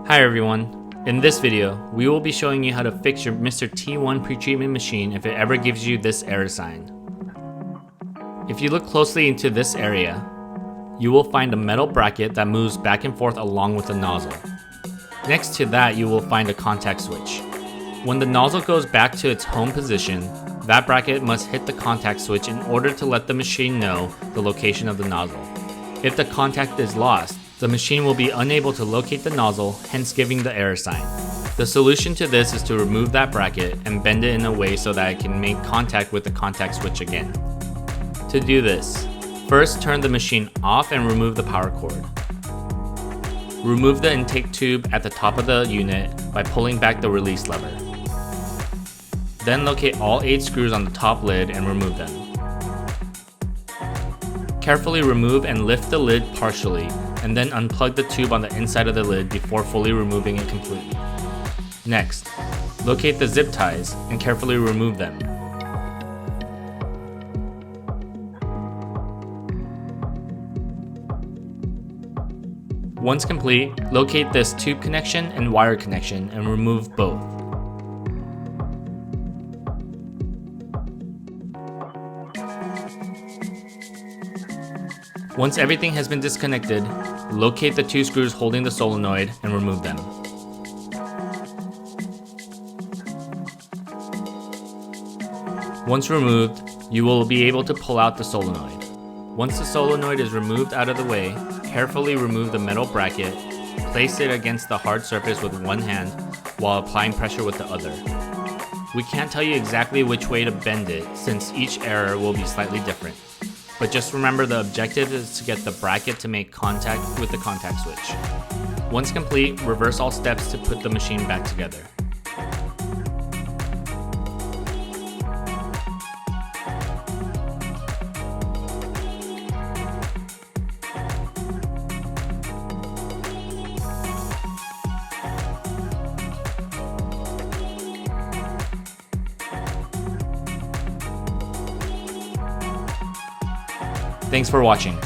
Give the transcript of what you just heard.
Hi everyone, in this video, we will be showing you how to fix your Mr. T-1 pretreatment machine if it ever gives you this error sign. If you look closely into this area, you will find a metal bracket that moves back and forth along with the nozzle. Next to that, you will find a contact switch. When the nozzle goes back to its home position, that bracket must hit the contact switch in order to let the machine know the location of the nozzle. If the contact is lost, the machine will be unable to locate the nozzle, hence giving the error sign. The solution to this is to remove that bracket and bend it in a way so that it can make contact with the contact switch again. To do this, first turn the machine off and remove the power cord. Remove the intake tube at the top of the unit by pulling back the release lever. Then locate all 8 screws on the top lid and remove them. Carefully remove and lift the lid partially, and then unplug the tube on the inside of the lid before fully removing it completely. Next, locate the zip ties and carefully remove them. Once complete, locate this tube connection and wire connection and remove both. Once everything has been disconnected, locate the 2 screws holding the solenoid and remove them. Once removed, you will be able to pull out the solenoid. Once the solenoid is removed out of the way, carefully remove the metal bracket, place it against the hard surface with one hand while applying pressure with the other. We can't tell you exactly which way to bend it since each error will be slightly different. But just remember the objective is to get the bracket to make contact with the contact switch. Once complete, reverse all steps to put the machine back together. Thanks for watching.